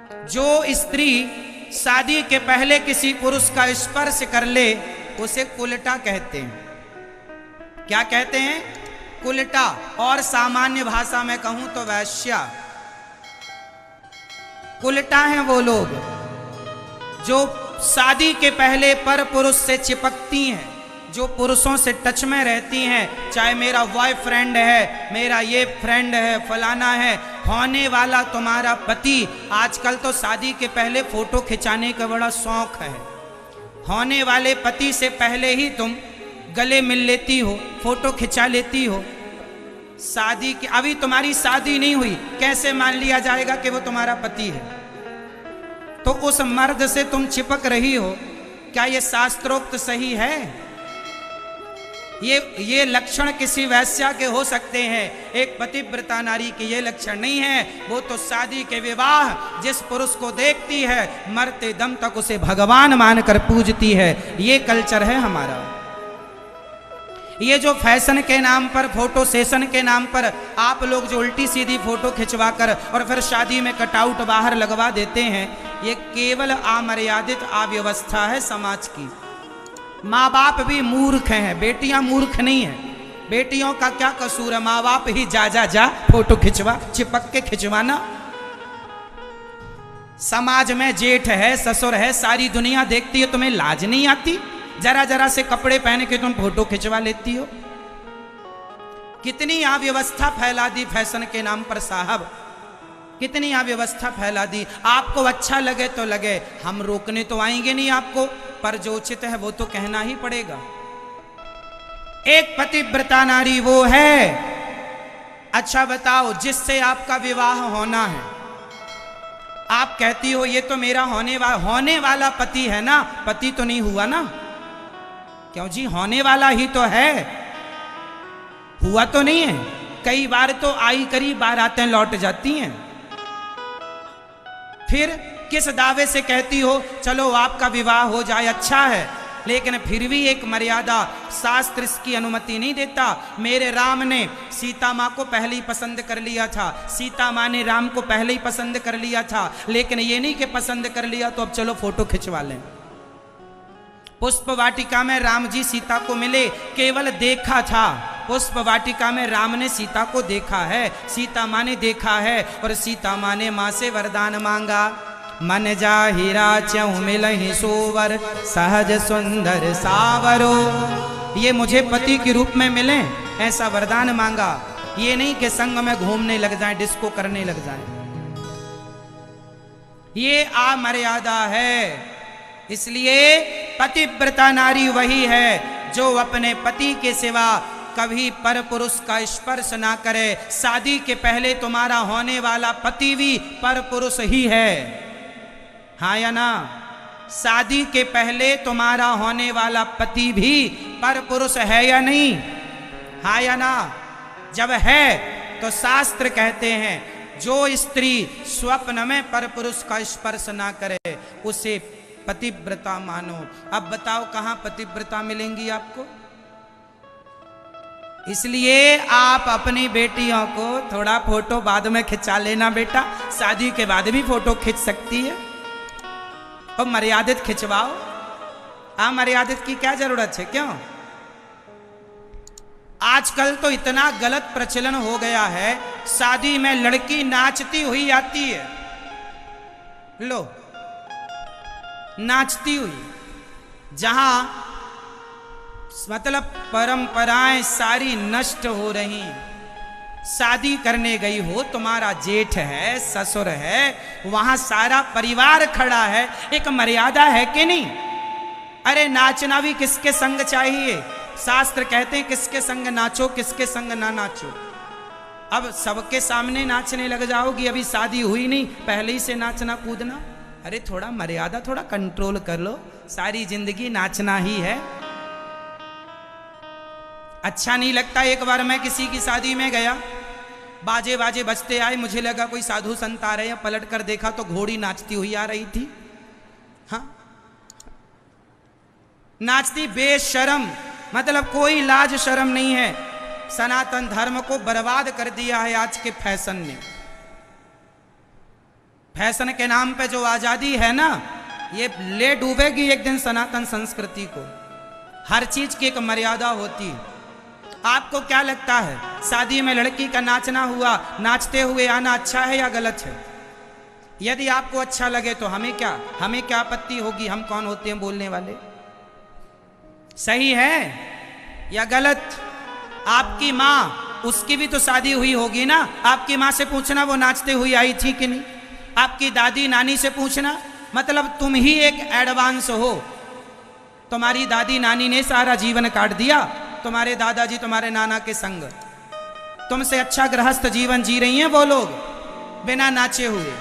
जो स्त्री शादी के पहले किसी पुरुष का स्पर्श कर ले उसे कुलटा कहते हैं। क्या कहते हैं? कुलटा। और सामान्य भाषा में कहूं तो वैश्या। कुलटा हैं वो लोग जो शादी के पहले पर पुरुष से चिपकती हैं, जो पुरुषों से टच में रहती हैं, चाहे मेरा बॉयफ्रेंड है, मेरा ये फ्रेंड है, फलाना है, होने वाला तुम्हारा पति। आजकल तो शादी के पहले फोटो खिंचाने का बड़ा शौक है। होने वाले पति से पहले ही तुम गले मिल लेती हो, फोटो खिंचा लेती हो। शादी की अभी तुम्हारी शादी नहीं हुई, कैसे मान लिया जाएगा कि वो तुम्हारा पति है? तो उस मर्द से तुम चिपक रही हो, क्या ये शास्त्रोक्त सही है? ये लक्षण किसी वैश्या के हो सकते हैं, एक पतिव्रता नारी के ये लक्षण नहीं है। वो तो शादी के विवाह जिस पुरुष को देखती है मरते दम तक उसे भगवान मानकर पूजती है। ये कल्चर है हमारा। ये जो फैशन के नाम पर, फोटो सेशन के नाम पर आप लोग जो उल्टी सीधी फोटो खिंचवा कर और फिर शादी में कटआउट बाहर लगवा देते हैं, ये केवल अमर्यादित अव्यवस्था है समाज की। माँ बाप भी मूर्ख हैं, बेटियां मूर्ख नहीं हैं। बेटियों का क्या कसूर है? माँ बाप ही जा फोटो खिंचवा, चिपक के खिंचवाना। समाज में जेठ है, ससुर है, सारी दुनिया देखती है, तुम्हें लाज नहीं आती? जरा जरा से कपड़े पहन के तुम फोटो खिंचवा लेती हो। कितनी अव्यवस्था फैला दी फैशन के नाम पर साहब, कितनी अव्यवस्था फैला दी। आपको अच्छा लगे तो लगे, हम रोकने तो आएंगे नहीं आपको, पर जो उचित है वो तो कहना ही पड़ेगा। एक पतिव्रता नारी वो है, अच्छा बताओ, जिससे आपका विवाह होना है। आप कहती हो ये तो मेरा होने वाला पति है ना, पति तो नहीं हुआ ना? क्यों जी, होने वाला ही तो है, हुआ तो नहीं है। कई बार तो आई करीब बारातें लौट जाती हैं। फिर किस दावे से कहती हो चलो आपका विवाह हो जाए? अच्छा है, लेकिन फिर भी एक मर्यादा, शास्त्र इसकी अनुमति नहीं देता। मेरे राम ने सीता माँ को पहले ही पसंद कर लिया था, सीता माँ ने राम को पहले ही पसंद कर लिया था, लेकिन ये नहीं कि पसंद कर लिया तो अब चलो फोटो खिंचवा लें। पुष्प वाटिका में राम जी सीता को मिले, केवल देखा था। पुष्प वाटिका में राम ने सीता को देखा है, सीता माँ ने देखा है, और सीता माँ ने माँ से वरदान मांगा, मन जा हीरा च्यों मिलहि सोवर, सहज सुंदर सावरो। ये मुझे पति के रूप में मिले, ऐसा वरदान मांगा। ये नहीं कि संग में घूमने लग जाए, डिस्को करने लग जाए। ये अमर्यादा है। इसलिए पतिव्रता नारी वही है जो अपने पति के सिवा कभी पर पुरुष का स्पर्श ना करे। शादी के पहले तुम्हारा होने वाला पति भी पर पुरुष ही है, हाँ या ना? शादी के पहले तुम्हारा होने वाला पति भी पर पुरुष है या नहीं? हाँ या ना? जब है तो शास्त्र कहते हैं जो स्त्री स्वप्न में पर पुरुष का स्पर्श ना करे उसे पतिव्रता मानो। अब बताओ कहां पतिव्रता मिलेंगी आपको? इसलिए आप अपनी बेटियों को थोड़ा फोटो बाद में खिंचा लेना बेटा, शादी के बाद भी फोटो खिंच सकती है, और मर्यादित खिंचवाओ। अमर्यादित की क्या जरूरत है? क्यों? आजकल तो इतना गलत प्रचलन हो गया है, शादी में लड़की नाचती हुई आती है, लो नाचती हुई, जहां मतलब परंपराएं सारी नष्ट हो रही। शादी करने गई हो, तुम्हारा जेठ है, ससुर है, वहां सारा परिवार खड़ा है, एक मर्यादा है कि नहीं? अरे नाचना भी किसके संग चाहिए? शास्त्र कहते हैं किसके संग नाचो, किसके संग ना नाचो। अब सबके सामने नाचने लग जाओगी, अभी शादी हुई नहीं, पहले ही से नाचना कूदना। अरे थोड़ा मर्यादा, थोड़ा कंट्रोल कर लो, सारी जिंदगी नाचना ही है। अच्छा नहीं लगता। एक बार मैं किसी की शादी में गया, बाजे बाजे बजते आए, मुझे लगा कोई साधु संत आ रहे हैं, पलट कर देखा तो घोड़ी नाचती हुई आ रही थी। हाँ, नाचती बेशरम, मतलब कोई लाज शर्म नहीं है। सनातन धर्म को बर्बाद कर दिया है आज के फैशन ने। फैशन के नाम पे जो आजादी है ना, ये ले डूबेगी एक दिन सनातन संस्कृति को। हर चीज की एक मर्यादा होती है। आपको क्या लगता है, शादी में लड़की का नाचना हुआ, नाचते हुए आना अच्छा है या गलत है? यदि आपको अच्छा लगे तो हमें क्या आपत्ति होगी? हम कौन होते हैं बोलने वाले? सही है या गलत? आपकी माँ, उसकी भी तो शादी हुई होगी ना। आपकी माँ से पूछना वो नाचते हुए आई थी कि नहीं। आपकी दादी नानी से पूछना, मतलब तुम ही एक एडवांस हो। तुम्हारी दादी नानी ने सारा जीवन काट दिया, तुम्हारे दादाजी तुम्हारे नाना के संग। तुमसे अच्छा गृहस्थ जीवन जी रही हैं वो लोग बिना नाचे हुए।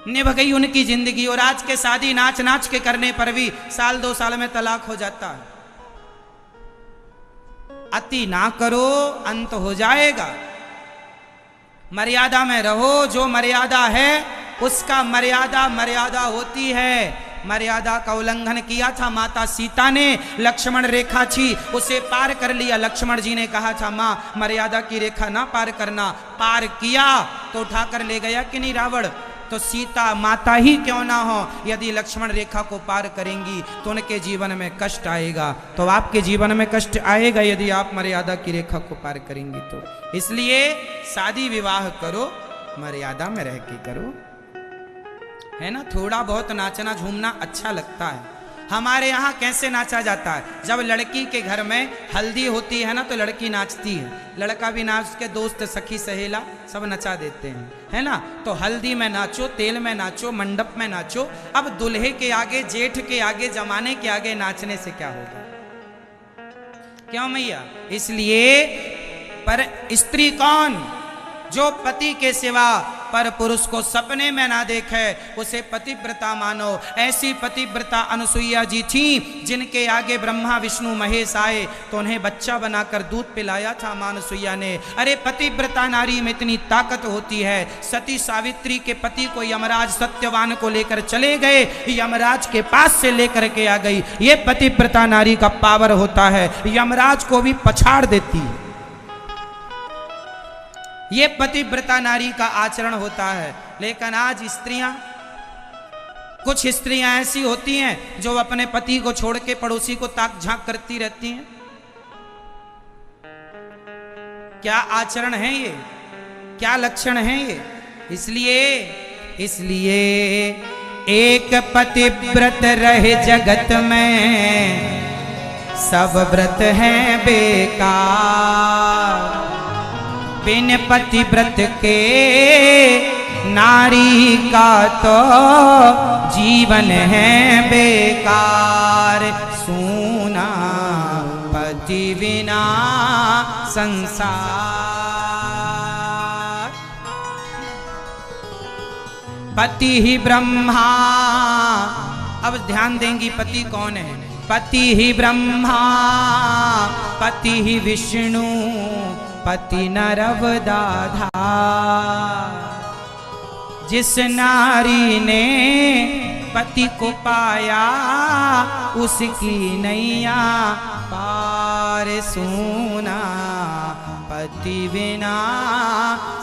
निभ गई उनकी जिंदगी, और आज के शादी नाच नाच के करने पर भी साल 2 साल में तलाक हो जाता है। अति ना करो, अंत हो जाएगा। मर्यादा में रहो। जो मर्यादा है उसका मर्यादा होती है। मर्यादा का उल्लंघन किया था माता सीता ने, लक्ष्मण रेखा थी उसे पार कर लिया। लक्ष्मण जी ने कहा था मां मर्यादा की रेखा ना पार करना, पार किया तो उठाकर ले गया कि नहीं रावण। तो सीता माता ही क्यों ना हो, यदि लक्ष्मण रेखा को पार करेंगी तो उनके जीवन में कष्ट आएगा। तो आपके जीवन में कष्ट आएगा यदि आप मर्यादा की रेखा को पार करेंगी तो। इसलिए शादी विवाह करो, मर्यादा में रह के करो, है ना। थोड़ा बहुत नाचना झूमना अच्छा लगता है। हमारे यहाँ कैसे नाचा जाता है, जब लड़की के घर में हल्दी होती है ना तो लड़की नाचती है, लड़का भी नाच के दोस्त सखी सहेला सब नचा देते हैं, है ना। तो हल्दी में नाचो, तेल में नाचो, मंडप में नाचो। अब दूल्हे के आगे, जेठ के आगे, जमाने के आगे नाचने से क्या होगा? क्यों मैया? इसलिए पर स्त्री कौन? जो पति के सिवा पर पुरुष को सपने में ना देखे उसे पतिव्रता मानो। ऐसी पतिव्रता अनुसुईया जी थी जिनके आगे ब्रह्मा विष्णु महेश आए तो उन्हें बच्चा बनाकर दूध पिलाया था मां अनुसुईया ने। अरे पतिव्रता नारी में इतनी ताकत होती है। सती सावित्री के पति को यमराज सत्यवान को लेकर चले गए, यमराज के पास से लेकर के आ गई। ये पतिव्रता नारी का पावर होता है, यमराज को भी पछाड़ देती है। ये पतिव्रता नारी का आचरण होता है। लेकिन आज स्त्रियां, कुछ स्त्रियां ऐसी होती हैं जो अपने पति को छोड़ के पड़ोसी को ताक झांक करती रहती हैं। क्या आचरण है ये? क्या लक्षण है ये? इसलिए एक पतिव्रत रहे जगत में, सब व्रत हैं बेकार। बिन पतिव्रत के नारी का तो जीवन है बेकार। सूना पति बिना संसार। पति ही ब्रह्मा। अब ध्यान देंगी पति कौन है? पति ही ब्रह्मा, पति ही विष्णु, पति नरवदाधार। जिस नारी ने पति को पाया उसकी नैया पार। सूना पति बिना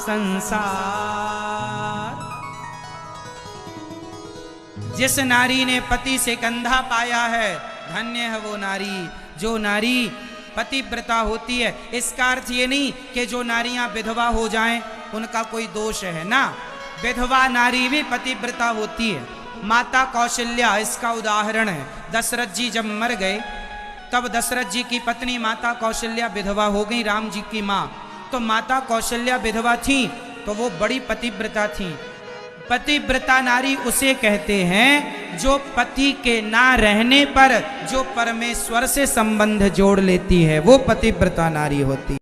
संसार। जिस नारी ने पति से कंधा पाया है, धन्य है वो नारी। जो नारी पतिव्रता होती है, इसका अर्थ ये नहीं कि जो नारियां विधवा हो जाएं उनका कोई दोष है ना। विधवा नारी भी पतिव्रता होती है। माता कौशल्या इसका उदाहरण है। दशरथ जी जब मर गए तब दशरथ जी की पत्नी माता कौशल्या विधवा हो गई, राम जी की माँ। तो माता कौशल्या विधवा थी तो वो बड़ी पतिव्रता थी। पतिव्रता नारी उसे कहते हैं जो पति के ना रहने पर जो परमेश्वर से संबंध जोड़ लेती है, वो पतिव्रता नारी होती है।